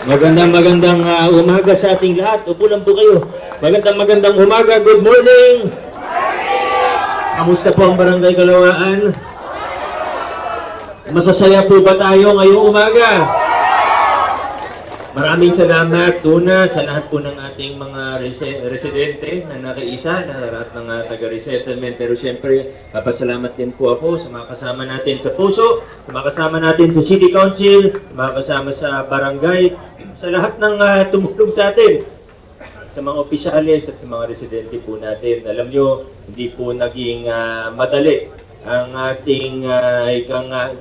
Magandang umaga sa ating lahat. Upo lang po kayo. Magandang umaga. Good morning. Kamusta po ang Barangay Kalawaan? Masasaya po ba tayo ngayong umaga? Maraming salamat una sa lahat po ng ating mga residente na nakaisa, na lahat ng taga-resettlement. Pero siyempre, papasalamat din po ako sa mga kasama natin sa puso, sa mga kasama natin sa City Council, sa mga kasama sa barangay, sa lahat ng tumulong sa atin, sa mga opisyalis at sa mga residente po natin. Alam nyo, hindi po naging madali ang ating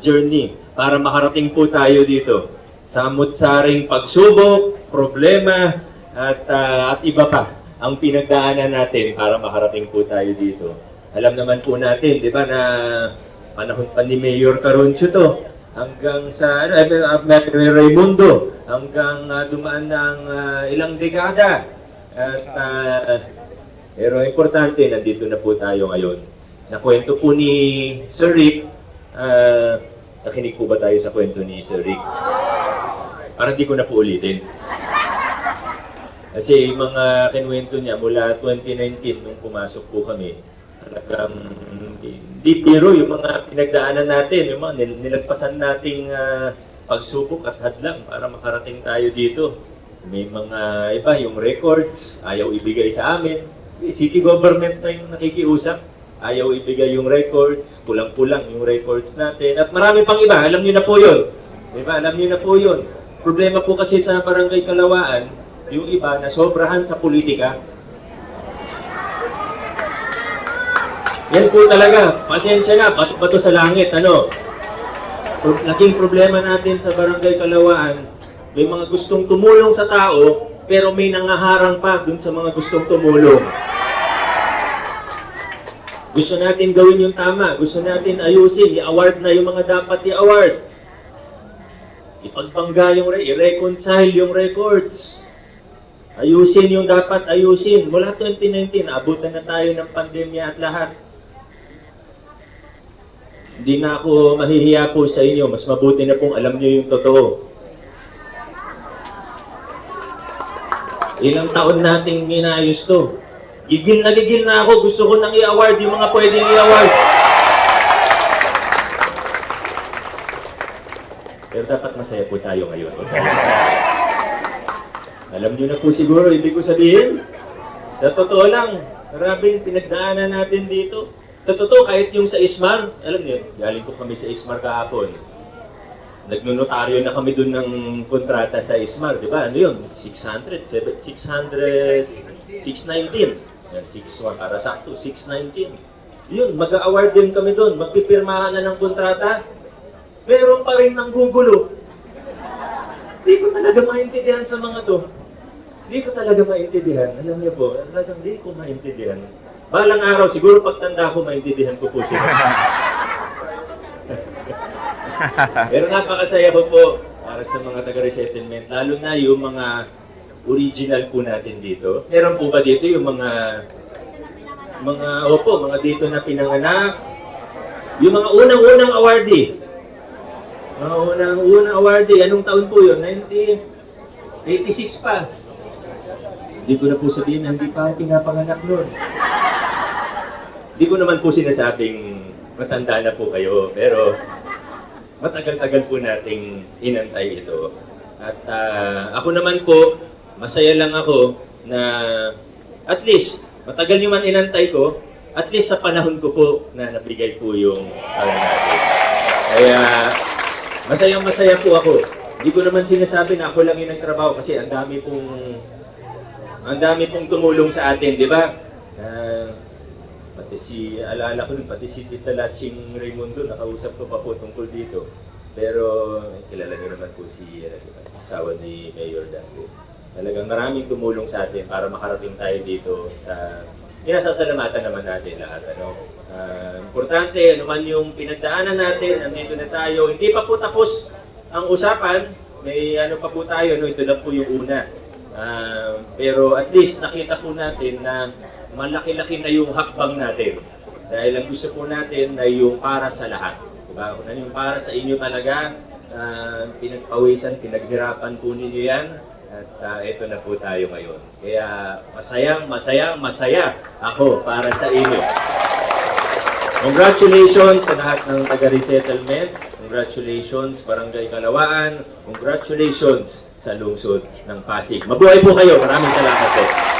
journey para makarating po tayo dito. Samot-saring pagsubok, problema, at iba pa ang pinagdaanan natin para makarating po tayo dito. Alam naman po natin, di ba, na panahon pa ni Mayor Caroncio to, hanggang sa Raimundo, hanggang dumaan ng ilang dekada. Pero importante, nandito na po tayo ngayon. Nakwento po ni Sir Rick, nakinig po ba tayo sa kwento ni Sir Rick? Parang di ko na po ulitin. Kasi mga kinuwento niya mula 2019 nung pumasok po kami, talagang di biro yung mga pinagdaanan natin, yung mga nilagpasan nating pagsubok at hadlang para makarating tayo dito. May mga iba, yung records, ayaw ibigay sa amin. City government na yung nakikiusap, ayaw ibigay yung records, kulang-kulang yung records natin. At marami pang iba, alam niyo na po yun. Diba? Alam niyo na po yun. Problema po kasi sa Barangay Kalawaan, yung iba na sobrahan sa politika. Yan po talaga, pasensya na, bato sa langit, ano. Naging problema natin sa Barangay Kalawaan, may mga gustong tumulong sa tao, pero may nangaharang pa dun sa mga gustong tumulong. Gusto natin gawin yung tama, gusto natin ayusin, i-award na yung mga dapat i-award. Ipagpangga yung i-reconcile yung records. Ayusin yung dapat ayusin. Mula 2019, abutan na tayo ng pandemya at lahat. Hindi na ako mahihiya po sa inyo. Mas mabuti na pong alam nyo yung totoo. Ilang taon nating inayos to. Gigil na ako. Gusto ko nang i-award yung mga pwedeng i-award. Pero dapat masaya po tayo ngayon. Alam niyo na po siguro, hindi ko sabihin. Sa totoo lang, maraming pinagdaanan natin dito. Sa totoo, kahit yung sa Ismar, alam niyo, galing po kami sa Ismar kahapon. Nagnonotaryo na kami dun ng kontrata sa Ismar, di ba? Ano yun? 600, 619. 6-1 para sakto, 619. Yun, mag-award din kami dun. Magpipirmahan na ng kontrata. Meron pa rin ng gugulo. Hindi ko talaga maintindihan sa mga to. Hindi ko talaga maintindihan. Alam niyo po, talagang hindi ko maintindihan. Balang araw, siguro pagtanda ko, maintindihan ko po sila. Pero napakasaya ko po para sa mga taga-resettlement, lalo na yung mga original po natin dito. Meron po ba dito yung mga dito na pinanganak? Yung mga unang-unang awardee. Unang awardee, anong taon po yun? 1986 pa. Hindi ko na po sabihin na hindi pa pinapanganak nun. Hindi ko naman po sinasabing matanda na po kayo, pero matagal-tagal po nating inantay ito. At ako naman po, masaya lang ako na at least, matagal nyo man inantay ko, at least sa panahon ko po na nabigay po yung natin. Kaya, masayang-masaya po ako. Hindi ko naman sinasabi na ako lang yung nagtrabaho kasi ang dami pong tumulong sa atin, di ba? Alala ko nun, pati si Tita Latching Raimundo, nakausap ko pa po tungkol dito. Pero, kilala niyo naman po si asawa ni Mayor Dango. Talagang maraming tumulong sa atin para makarating tayo dito. Pinasasalamatan naman natin lahat. Importante, ano man yung pinagdaanan natin, nandito na tayo. Hindi pa po tapos ang usapan, may ano pa po tayo, ito lang po yung una. Pero at least nakita po natin na malaki-laki na yung hakbang natin. Dahil ang gusto po natin na yung para sa lahat. Diba? Yung para sa inyo talaga, pinagpawisan, pinaghirapan po ninyo yan. At ito na po tayo ngayon. Kaya masaya ako para sa inyo. Congratulations sa lahat ng taga-resettlement. Congratulations Barangay Kalawaan. Congratulations sa lungsod ng Pasig. Mabuhay po kayo. Maraming salamat po.